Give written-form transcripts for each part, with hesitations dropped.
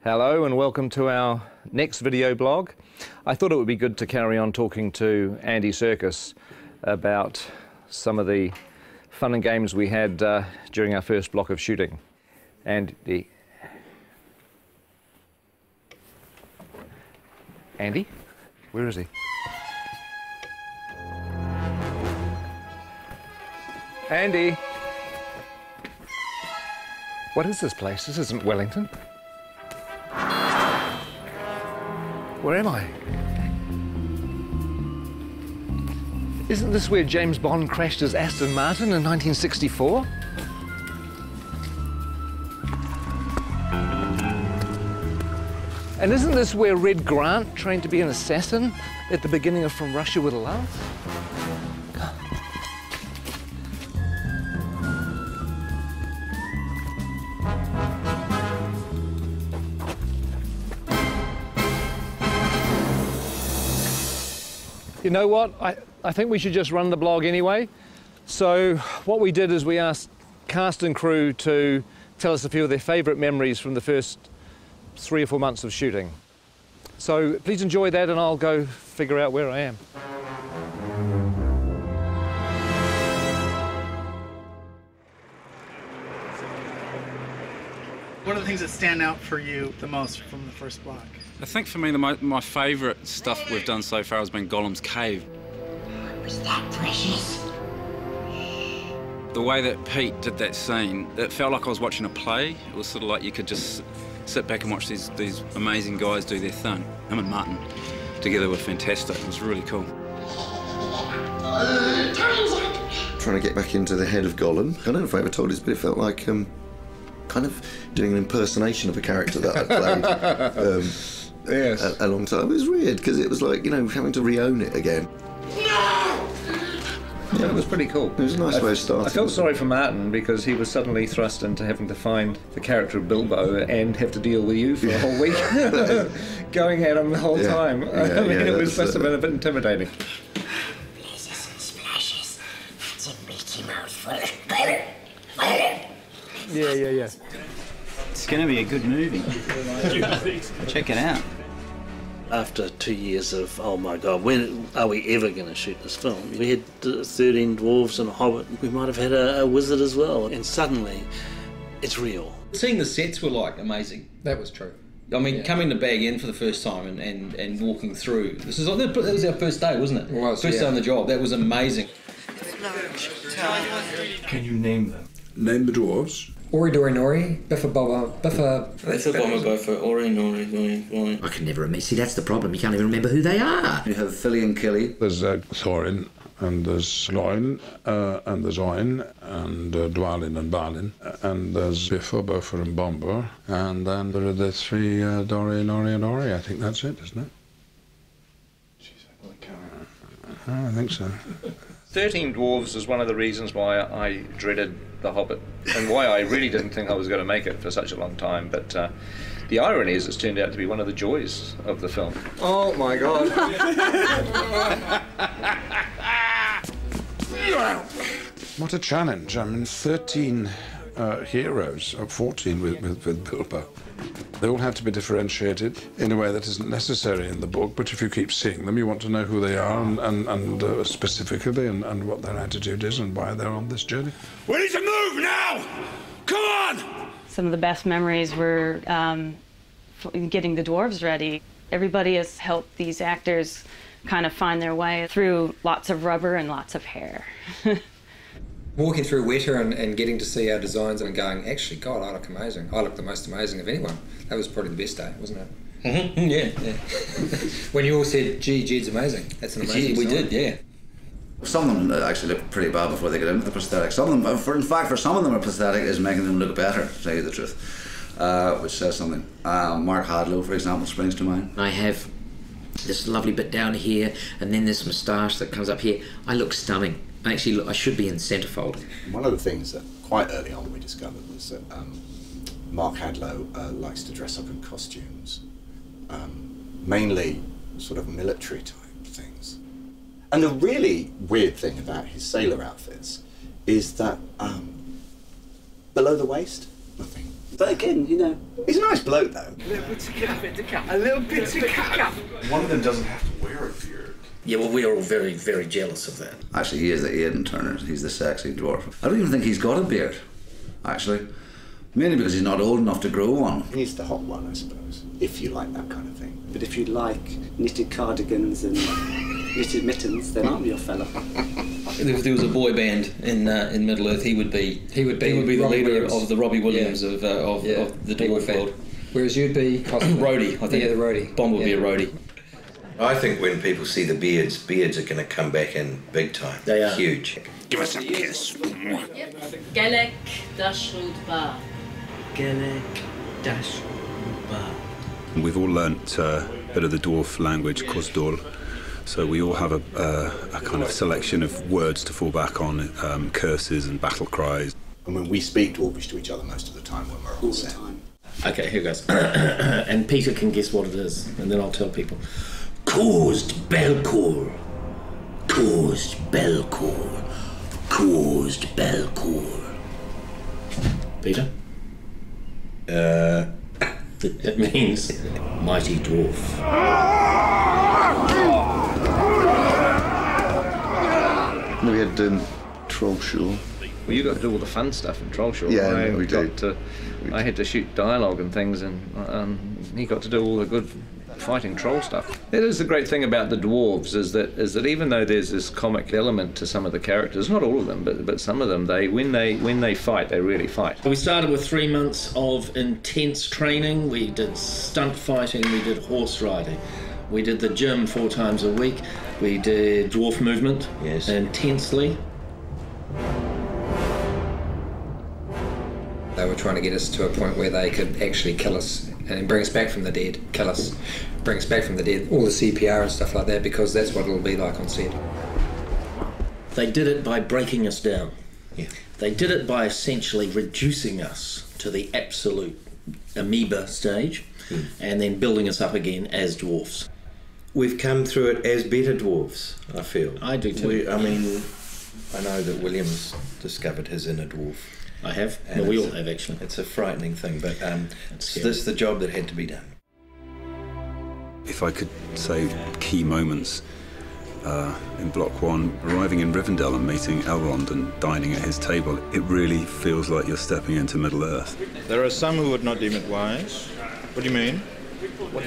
Hello and welcome to our next video blog. I thought it would be good to carry on talking to Andy Serkis about some of the fun and games we had during our first block of shooting. Andy? Where is he? Andy? What is this place? This isn't Wellington. Where am I? Isn't this where James Bond crashed his Aston Martin in 1964? And isn't this where Red Grant trained to be an assassin at the beginning of From Russia with Love? You know what? I think we should just run the blog anyway. So what we did is we asked cast and crew to tell us a few of their favourite memories from the first 3 or 4 months of shooting. So please enjoy that and I'll go figure out where I am. What are the things that stand out for you the most from the first block? I think for me, my favourite stuff we've done so far has been Gollum's cave. Was that precious? The way that Pete did that scene, it felt like I was watching a play. It was sort of like you could just sit back and watch these amazing guys do their thing. Him and Martin together were fantastic. It was really cool. Trying to get back into the head of Gollum. I don't know if I ever told this, but it felt like kind of doing an impersonation of a character that I played Yes. a long time. It was weird because it was like, you know, having to re-own it again. Yeah, it was pretty cool. It was a nice way of starting. I felt sorry for Martin because he was suddenly thrust into having to find the character of Bilbo and have to deal with you for a whole week, going at him the whole time. I mean, it must have been a bit intimidating. Blazes and splashes. That's a meaty mouthful. Yeah. It's going to be a good movie. Check it out. After 2 years of, oh my God, when are we ever going to shoot this film? We had 13 dwarves and a hobbit. We might have had a wizard as well. And suddenly, it's real. Seeing the sets were like amazing. That was true. I mean, coming to Bag End for the first time and walking through. That was our first day, wasn't it? It was, first day on the job. That was amazing. Can you name them? Name the dwarves. Ori Dori Nori, Biffa Bobba, Biffa... Biffa Bobba Boffa, Ori Nori, Nori. I can never remember. See, that's the problem. You can't even remember who they are. You have Philly and Killy. There's Thorin, and there's Loin, and there's Oin, and Dwalin and Balin, and there's Biffa, Boffa and Bomber, and then there are the 3 Dori, Nori and Ori. I think that's it, isn't it? I think so. 13 Dwarves is one of the reasons why I dreaded The Hobbit and why I really didn't think I was going to make it for such a long time. But the irony is it's turned out to be one of the joys of the film. Oh my God. What a challenge. I mean, 13 heroes, or 14 with Bilbo. They all have to be differentiated in a way that isn't necessary in the book, but if you keep seeing them, you want to know who they are and specifically and what their attitude is and why they're on this journey. We need to move now! Come on! Some of the best memories were getting the dwarves ready. Everybody has helped these actors kind of find their way through lots of rubber and lots of hair. Walking through Weta and getting to see our designs and going, actually, God, I look amazing. I look the most amazing of anyone. That was probably the best day, wasn't it? Mm-hmm. Yeah. When you all said, gee, Jed's amazing. That's an amazing We design. did, yeah. Some of them actually look pretty bad before they get into the prosthetic. Some of them, in fact, for some of them, a prosthetic is making them look better, to tell you the truth, which says something. Mark Hadlow, for example, springs to mind. I have this lovely bit down here, and then this moustache that comes up here. I look stunning. Actually, look, I should be in centrefold. One of the things that quite early on we discovered was that Mark Hadlow likes to dress up in costumes, mainly sort of military type things. And the really weird thing about his sailor outfits is that below the waist, nothing. But again, you know, he's a nice bloke though. A little bit to cut. A little bit to cut. One of them doesn't have to wear a beard. Yeah, well, we're all very, very jealous of that. Actually, he is the Aidan Turner. He's the sexy dwarf. I don't even think he's got a beard, actually. Mainly because he's not old enough to grow one. He's the hot one, I suppose, if you like that kind of thing. But if you like knitted cardigans and knitted mittens, then I'm your fella. If there was a boy band in Middle Earth, he would be the leader Williams. of the Robbie Williams of the dwarf world. Whereas you'd be roadie, I think. Yeah, the roadie. Bond would be a roadie. I think when people see the beards are going to come back in big time. They are. Huge. Give us a kiss. Gelek Dashudba. Gelek Dashudba. We've all learnt a bit of the dwarf language, Kosdol, so we all have a kind of selection of words to fall back on, curses and battle cries. I mean, we speak Dwarvish to each other most of the time when we're all set. Okay, here goes. And Peter can guess what it is, and then I'll tell people. Caused Belcour. Caused Belcour. Caused Belcour. Peter? It means mighty dwarf. We had Troll Show. Well, you got to do all the fun stuff in Troll Show. Yeah, we did. I had to shoot dialogue and things, and he got to do all the good fighting troll stuff. That is the great thing about the dwarves is that even though there's this comic element to some of the characters, not all of them, but some of them, when they fight, they really fight. We started with 3 months of intense training. We did stunt fighting, we did horse riding, we did the gym 4 times a week, we did dwarf movement intensely. They were trying to get us to a point where they could actually kill us and bring us back from the dead, kill us, bring us back from the dead, all the CPR and stuff like that, because that's what it'll be like on set. They did it by breaking us down. Yeah. They did it by essentially reducing us to the absolute amoeba stage and then building us up again as dwarfs. We've come through it as better dwarves, I feel. I do too. I mean, I know that William's discovered his inner dwarf. I have. Well, we all have, actually. It's a frightening thing, but it's the job that had to be done. If I could say key moments in Block 1, arriving in Rivendell and meeting Elrond and dining at his table, it really feels like you're stepping into Middle-earth. There are some who would not deem it wise. What do you mean?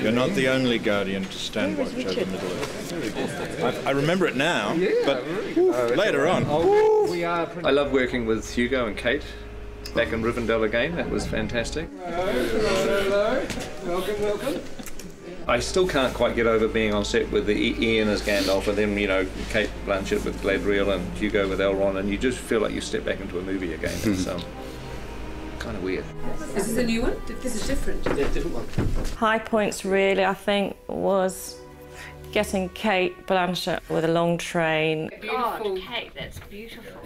You're not the only guardian to stand watch over Middle-earth. I remember it now, but later on. I love working with Hugo and Kate back in Rivendell again. That was fantastic. Hello. Welcome. I still can't quite get over being on set with Ian as Gandalf and then, Kate Blanchett with Galadriel and Hugo with Elrond, and you just feel like you step back into a movie again. It's kind of weird. Is this a new one? This is different. Yeah, different one. High points really, I think, was getting Kate Blanchett with a long train. Beautiful. Kate, that's beautiful.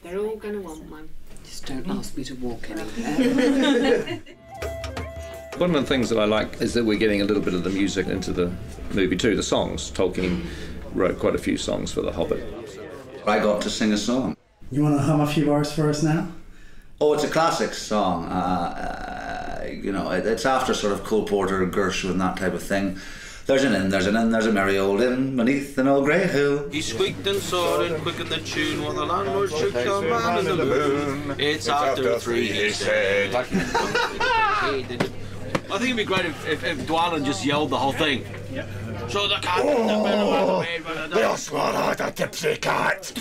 They're all going to want one. Just don't ask me to walk anywhere. One of the things that I like is that we're getting a little bit of the music into the movie too, the songs. Tolkien wrote quite a few songs for The Hobbit. I got to sing a song. You want to hum a few bars for us now? Oh, it's a classic song. It's after sort of Cole Porter, Gershwin, that type of thing. There's an inn, there's a merry old inn beneath an old grey hill. He squeaked and soared and quickened the tune while the landlord shook the man in the moon. It's after 3, he said. I think it'd be great if Dwalin just yelled the whole thing. Yeah. So the cat They'll swallow the tipsy cat.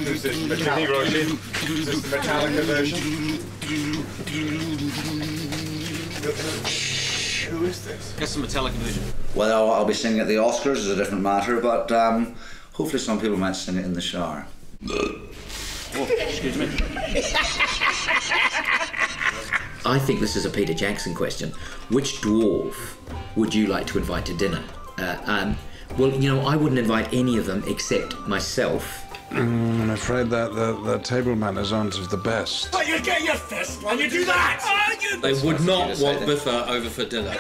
Is this Metallica? Is this the Metallica version? Who is this? Guess the Metallica version. Well, I'll be singing at the Oscars is a different matter, but hopefully some people might sing it in the shower. Oh, excuse me. I think this is a Peter Jackson question. Which dwarf would you like to invite to dinner? Well, I wouldn't invite any of them except myself. I'm afraid that the table manners aren't of the best. But you get your fist when you do that! They would not want Biffa over for dinner.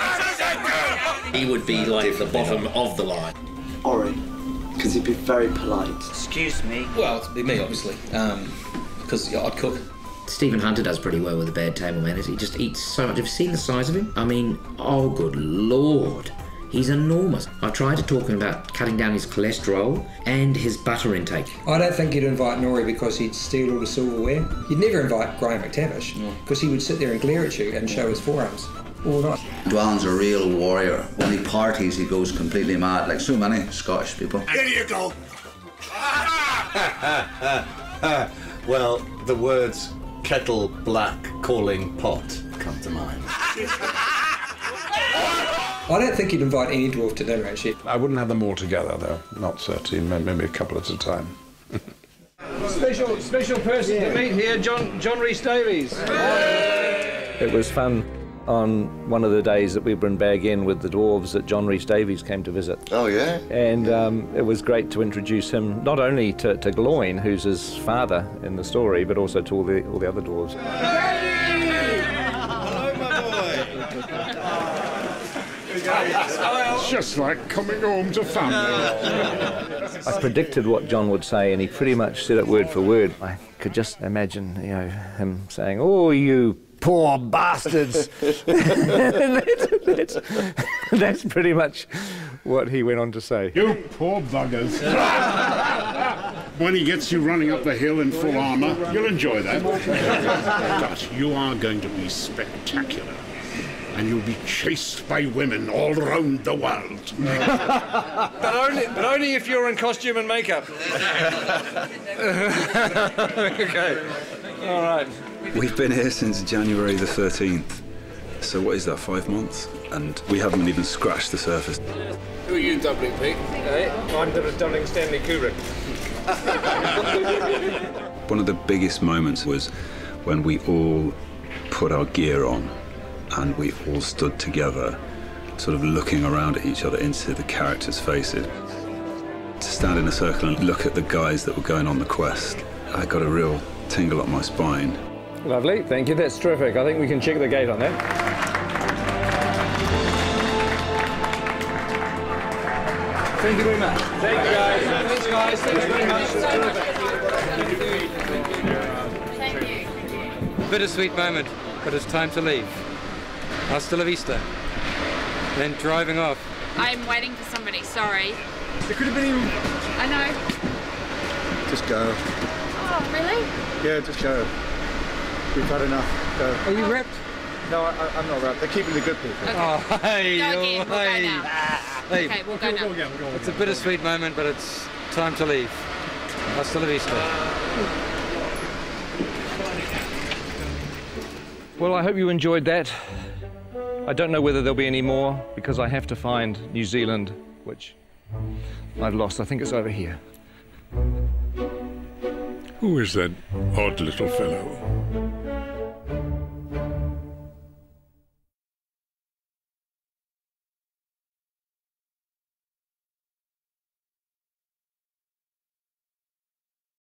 He would be like the bottom of the line. Ori, because he'd be very polite. Excuse me. Well, it'd be me, obviously, because I'd cook. Stephen Hunter does pretty well with the bad table manners. He just eats so much. Have you seen the size of him? I mean, oh good lord. He's enormous. I tried to talk to him about cutting down his cholesterol and his butter intake. I don't think you'd invite Norrie because he'd steal all the silverware. You'd never invite Graham McTavish because he would sit there and glare at you and show his forearms all night. Dwallin's a real warrior. When he parties, he goes completely mad, like so many Scottish people. Here you go. Well, the words kettle black calling pot come to mind. I don't think you'd invite any dwarf to dinner, actually. I wouldn't have them all together, though. Not 13, maybe a couple at a time. Special person to meet here, John Rhys Davies. It was fun on one of the days that we were in Bag End with the dwarves that John Rhys Davies came to visit. Oh, yeah? And it was great to introduce him not only to Gloin, who's his father in the story, but also to all the other dwarves. It's just like coming home to family. I predicted what John would say, and he pretty much said it word for word. I could just imagine, him saying, "Oh, you poor bastards." that's pretty much what he went on to say. You poor buggers. When he gets you running up the hill in full armour, you'll enjoy that. But you are going to be spectacular. And you'll be chased by women all around the world. but only if you're in costume and makeup. Okay. All right. We've been here since January the 13th. So what is that, 5 months? And we haven't even scratched the surface. Who are you doubling, Pete? I'm doubling Stanley Kubrick. One of the biggest moments was when we all put our gear on and we all stood together, sort of looking around at each other into the characters' faces. To stand in a circle and look at the guys that were going on the quest, I got a real tingle up my spine. Lovely, thank you, that's terrific. I think we can check the gate on that. Thank you very much. Thank you, guys. Thanks, guys. Thanks very much. Thank you. Bittersweet moment, but it's time to leave. Hasta la vista. Then driving off. I'm waiting for somebody, sorry. It could have been you. I know. Just go. Oh, really? Yeah, just go. We've had enough. Go. Are you wrapped? No, I'm not wrapped. They're keeping the good people. Okay. Oh, hey, Go again, we'll go now. Hey. Okay, we'll go now. It's a bittersweet moment, but it's time to leave. Hasta la vista. Well, I hope you enjoyed that. I don't know whether there'll be any more because I have to find New Zealand, which I've lost. I think it's over here. Who is that odd little fellow?